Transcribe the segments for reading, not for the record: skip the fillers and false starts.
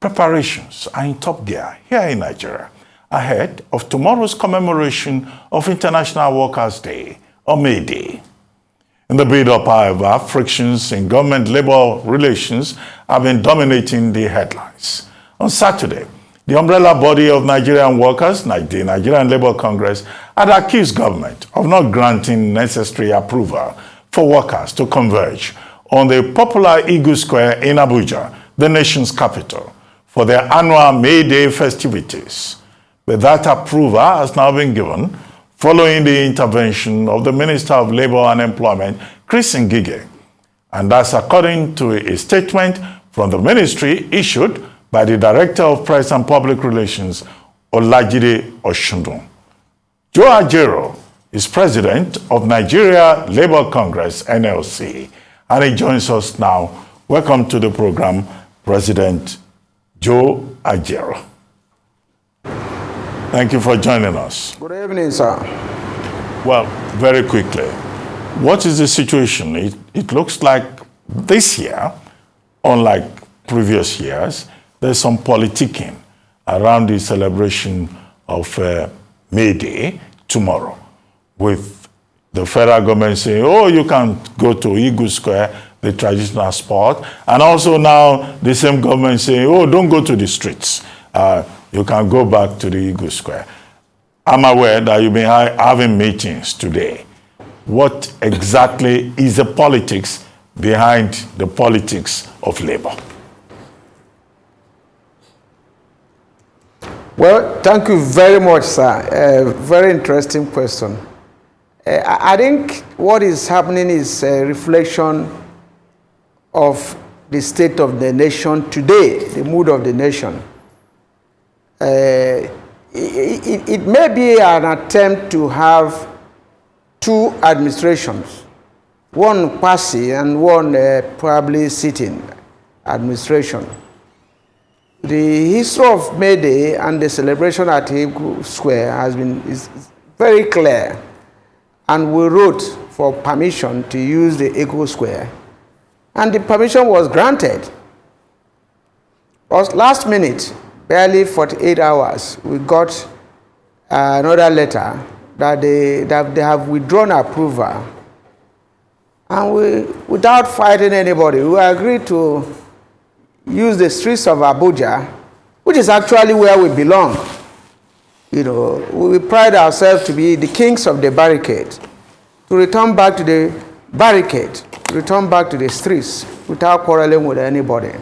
Preparations are in top gear here in Nigeria ahead of tomorrow's commemoration of International Workers' Day, or May Day. In the build-up, however, frictions in government-labor relations have been dominating the headlines. On Saturday, the umbrella body of Nigerian workers, the Nigerian Labour Congress, had accused government of not granting necessary approval for workers to converge on the popular Eagle Square in Abuja, the nation's capital, for their annual May Day festivities. But that approval has now been given following the intervention of the Minister of Labour and Employment, Chris Ngige. And that's according to a statement from the ministry issued by the Director of Press and Public Relations, Olajide Oshundun. Joe Ajaero is president of Nigeria Labour Congress, NLC, and he joins us now. Welcome to the program, President Joe Ajaero. Thank you for joining us. Good evening, sir. Well, very quickly, what is the situation? It looks like this year, unlike previous years, there's some politicking around the celebration of May Day tomorrow, with the federal government saying, oh, you can go to Eagle Square, the traditional spot, and also now the same government saying, oh, don't go to the streets. You can go back to the Eagle Square. I'm aware that you've been having meetings today. What exactly is the politics behind the politics of labor? Well, thank you very much, sir. A very interesting question. I think what is happening is a reflection of the state of the nation today, the mood of the nation. It may be an attempt to have two administrations, one passing and one probably sitting administration. The history of May Day and the celebration at Eagle Square is very clear, and we wrote for permission to use the Eagle Square, and the permission was granted. But last minute, barely 48 hours, we got another letter that they have withdrawn approval. And we, without fighting anybody, we agreed to use the streets of Abuja, which is actually where we belong. You know, we pride ourselves to be the kings of the barricade, to return back to the barricade, to return back to the streets without quarreling with anybody.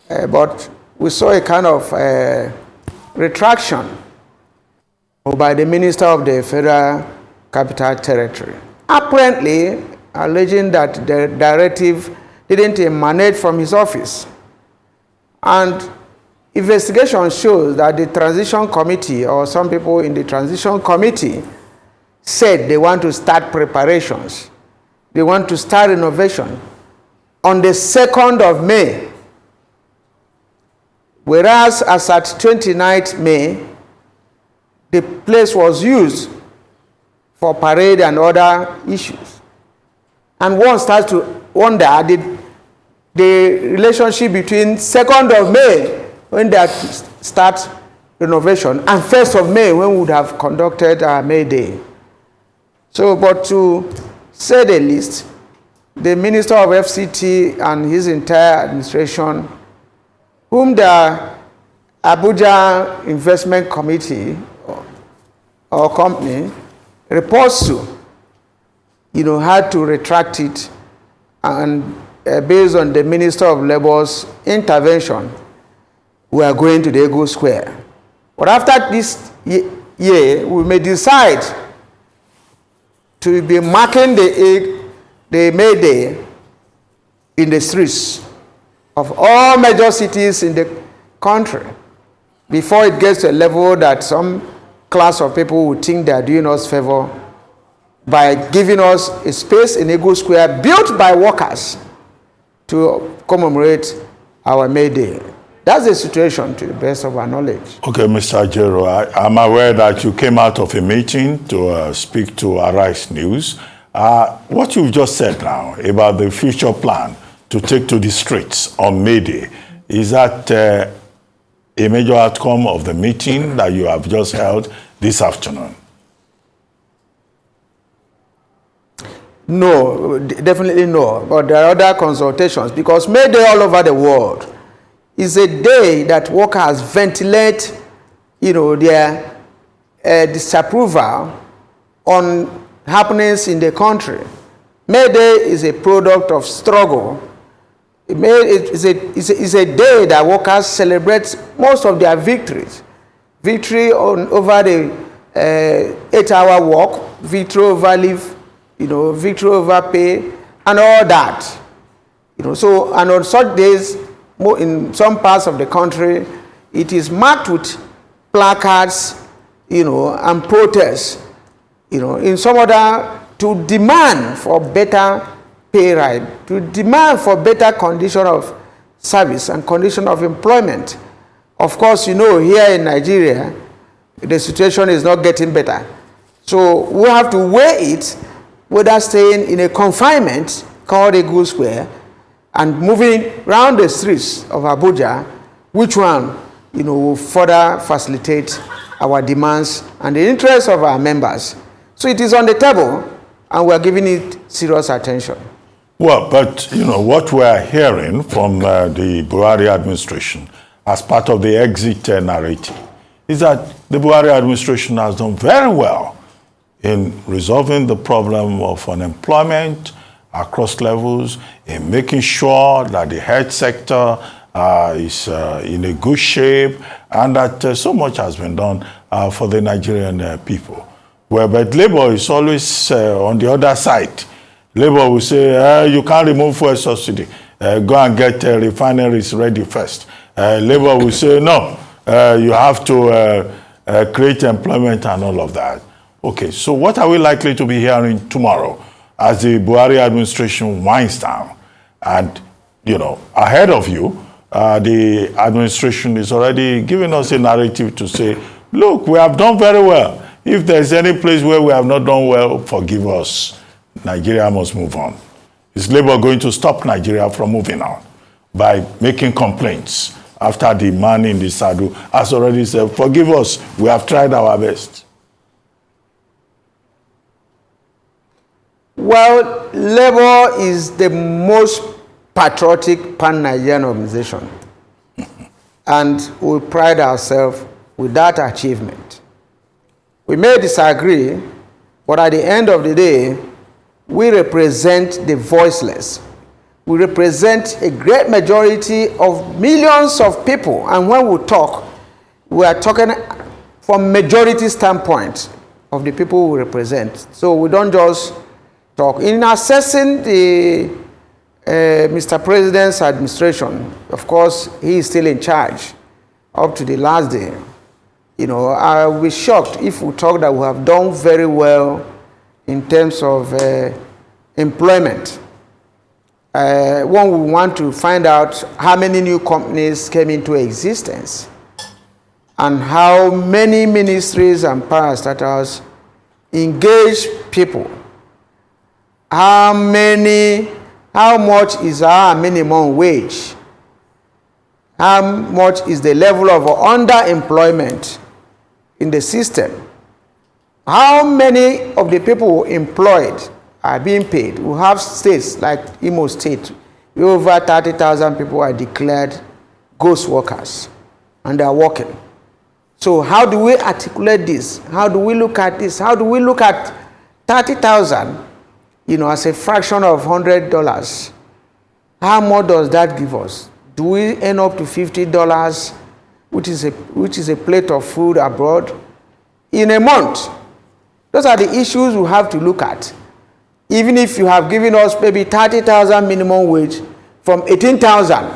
But we saw a kind of retraction by the Minister of the Federal Capital Territory, apparently alleging that the directive didn't emanate from his office. And investigation shows that the transition committee, or some people in the transition committee, said they want to start preparations. They want to start renovation on the 2nd of May. Whereas as at 29th May, the place was used for parade and other issues. And one starts to wonder, the relationship between 2nd of May, when they start renovation, and 1st of May, when we would have conducted our May Day. So, but to say the least, the Minister of FCT and his entire administration, whom the Abuja Investment Committee or company reports to, you know, had to retract it, and based on the Minister of Labor's intervention, we are going to the Eagle Square. But after this year, we may decide to be marking the May Day in the streets of all major cities in the country, before it gets to a level that some class of people would think they are doing us favor by giving us a space in Eagle Square built by workers to commemorate our May Day. That's the situation to the best of our knowledge. Okay, Mr. Ajaero, I'm aware that you came out of a meeting to speak to Arise News. What you've just said now about the future plan to take to the streets on May Day, Is that a major outcome of the meeting that you have just held this afternoon? No, definitely no. But there are other consultations, because May Day all over the world is a day that workers ventilate, their disapproval on happenings in the country. May Day is a product of struggle. It's a day that workers celebrate most of their victories. Victory over the 8-hour work, victory over leave, victory over pay, and all that. So, and on such days, in some parts of the country, it is marked with placards, and protests, in some other, to demand for better pay rate, to demand for better condition of service and condition of employment. Of course, here in Nigeria, the situation is not getting better. So we have to weigh it, whether staying in a confinement called Eagle Square and moving around the streets of Abuja, which one, will further facilitate our demands and the interests of our members. So it is on the table, and we are giving it serious attention. Well, but what we are hearing from the Buhari administration as part of the exit narrative is that the Buhari administration has done very well in resolving the problem of unemployment across levels, in making sure that the health sector is in a good shape, and that so much has been done for the Nigerian people. Well, but Labour is always on the other side. Labour will say, you can't remove fuel subsidy. Go and get refineries ready first. Labour will say, no, you have to create employment and all of that. Okay, so what are we likely to be hearing tomorrow as the Buhari administration winds down? And, ahead of you, the administration is already giving us a narrative to say, look, we have done very well. If there's any place where we have not done well, forgive us. Nigeria must move on. Is Labour going to stop Nigeria from moving on by making complaints after the man in the saddle has already said, forgive us, we have tried our best? Well, Labour is the most patriotic pan-Nigerian organization, and we pride ourselves with that achievement. We may disagree, but at the end of the day, we represent the voiceless. We represent a great majority of millions of people, and when we talk, we are talking from majority standpoint of the people we represent. So we don't just talk. In assessing the Mr. President's administration, of course, he is still in charge up to the last day. I will be shocked if we talk that we have done very well in terms of employment. One we want to find out how many new companies came into existence and how many ministries and parastatals engage people. How much is our minimum wage? How much is the level of underemployment in the system? How many of the people employed are being paid? We have states like Imo State, where over 30,000 people are declared ghost workers, and they are working. So how do we articulate this? How do we look at this? How do we look at 30,000, as a fraction of $100? How much does that give us? Do we end up to $50, which is a plate of food abroad, in a month? Those are the issues we have to look at. Even if you have given us maybe 30,000 minimum wage from 18,000,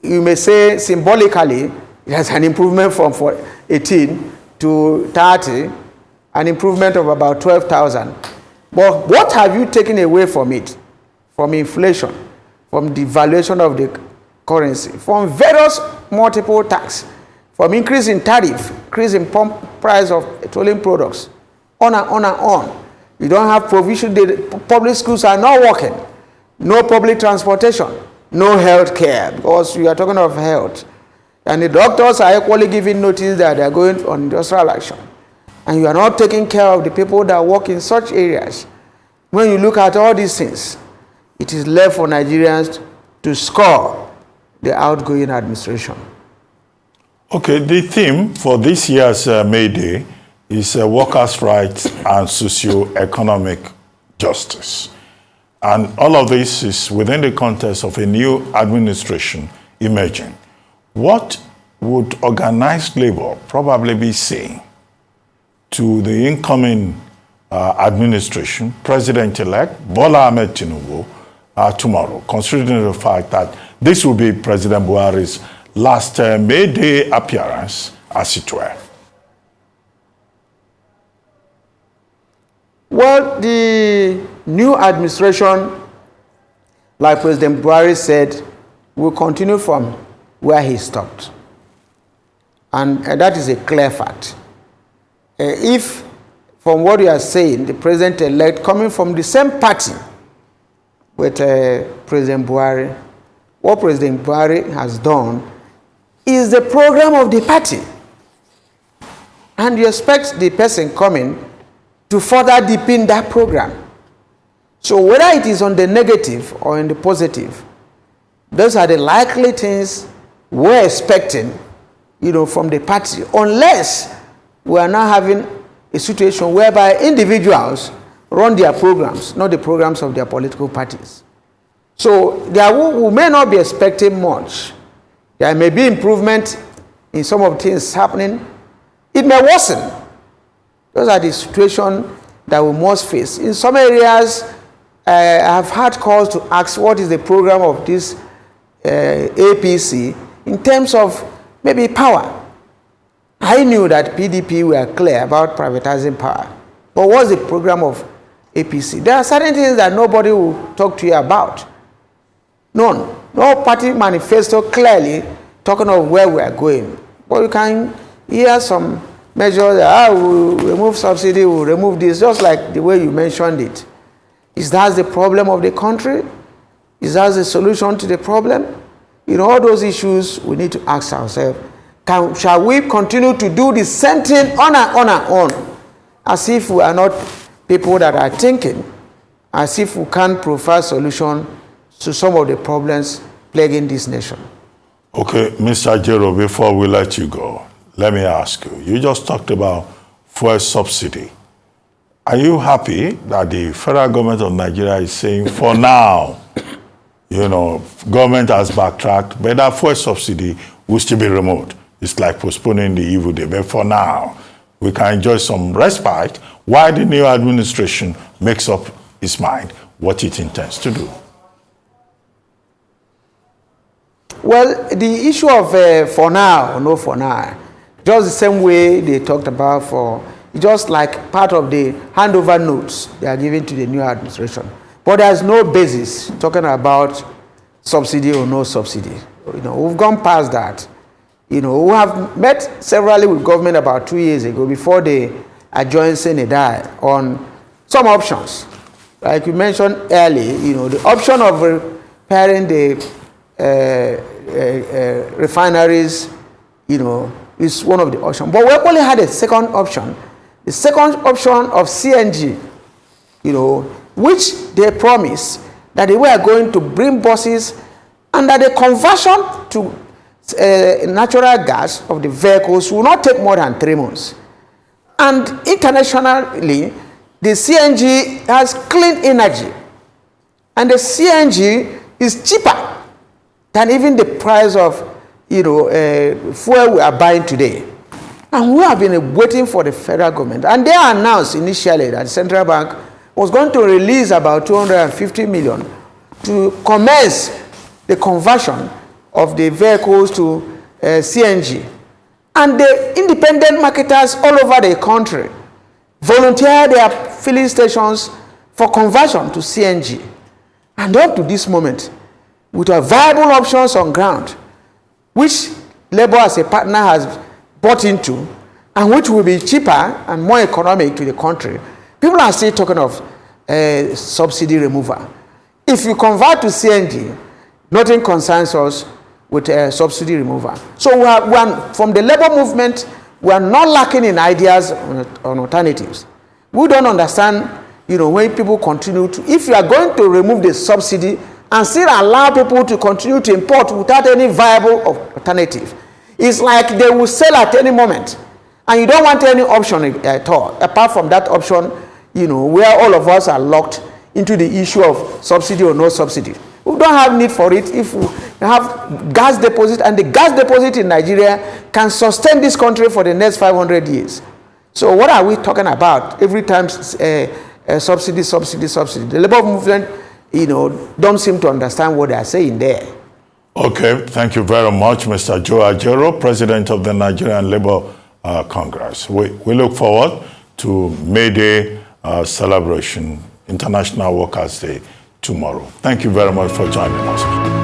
you may say symbolically there's an improvement from 18 to 30, an improvement of about 12,000. But what have you taken away from it? From inflation, from devaluation of the currency, from various multiple tax, from increase in tariff, increase in price of petroleum products, on and on and on. You don't have provision. The public schools are not working. No public transportation. no health care, because we are talking of health. And the doctors are equally giving notice that they are going on industrial action. And you are not taking care of the people that work in such areas. When you look at all these things, it is left for Nigerians to score the outgoing administration. Okay, the theme for this year's May Day is workers' rights and socio-economic justice. And all of this is within the context of a new administration emerging. What would organized labor probably be saying to the incoming administration, President-elect Bola Ahmed Tinubu, tomorrow, considering the fact that this will be President Buhari's last May Day appearance, as it were? Well, the new administration, like President Buhari said, will continue from where he stopped. And that is a clear fact. If, from what you are saying, the president-elect coming from the same party with President Buhari, what President Buhari has done is the program of the party. And you expect the person coming to further deepen that program. So whether it is on the negative or in the positive, those are the likely things we're expecting, from the party, unless we are now having a situation whereby individuals run their programs, not the programs of their political parties. So we may not be expecting much. There may be improvement in some of the things happening. It may worsen. Those are the situations that we must face. In some areas, I have had calls to ask what is the program of this APC in terms of maybe power. I knew that PDP were clear about privatizing power. But what's the program of APC? There are certain things that nobody will talk to you about. None. No party manifesto clearly talking of where we are going. But you can hear some measures that we'll remove subsidy, we'll remove this, just like the way you mentioned it. Is that the problem of the country? Is that the solution to the problem? All those issues we need to ask ourselves. Shall we continue to do the same thing on and on, as if we are not people that are thinking, as if we can't provide solution to some of the problems plaguing this nation? Okay, Mr. Ajaero, before we let you go, let me ask you. You just talked about fuel subsidy. Are you happy that the federal government of Nigeria is saying, for now, government has backtracked, but that fuel subsidy will still be removed? It's like postponing the evil day. But for now, we can enjoy some respite while the new administration makes up its mind what it intends to do. Well, the issue of for now or no for now, just the same way they talked about just like part of the handover notes they are giving to the new administration. But there's no basis talking about subsidy or no subsidy. We've gone past that. We have met severally with government about 2 years ago before they adjourned Senedai on some options. Like you mentioned earlier, the option of repairing the refineries, is one of the options. But we only had a second option. The second option of CNG, which they promised that they were going to bring buses under the conversion to natural gas of the vehicles will not take more than 3 months. And internationally, the CNG has clean energy. And the CNG is cheaper than even the price of fuel we are buying today. And we have been waiting for the federal government. And they announced initially that the central bank was going to release about 250 million to commence the conversion of the vehicles to CNG. And the independent marketers all over the country volunteered their filling stations for conversion to CNG. And up to this moment, with our viable options on ground, which Labour as a partner has bought into, and which will be cheaper and more economic to the country, people are still talking of subsidy removal. If you convert to CNG, Nothing concerns us with subsidy removal. So from the labor movement, we are not lacking in ideas on alternatives. We don't understand, when people continue to, if you are going to remove the subsidy and still allow people to continue to import without any viable alternative, it's like they will sell at any moment. And you don't want any option at all, apart from that option, where all of us are locked into the issue of subsidy or no subsidy. We don't have need for it if we have gas deposit, and the gas deposit in Nigeria can sustain this country for the next 500 years. So what are we talking about? Every time subsidy, subsidy, subsidy. The labor movement, don't seem to understand what they are saying there. Okay, thank you very much, Mr. Joe Ajaero, President of the Nigerian Labour Congress. We look forward to May Day celebration, International Workers' Day, tomorrow. Thank you very much for joining us.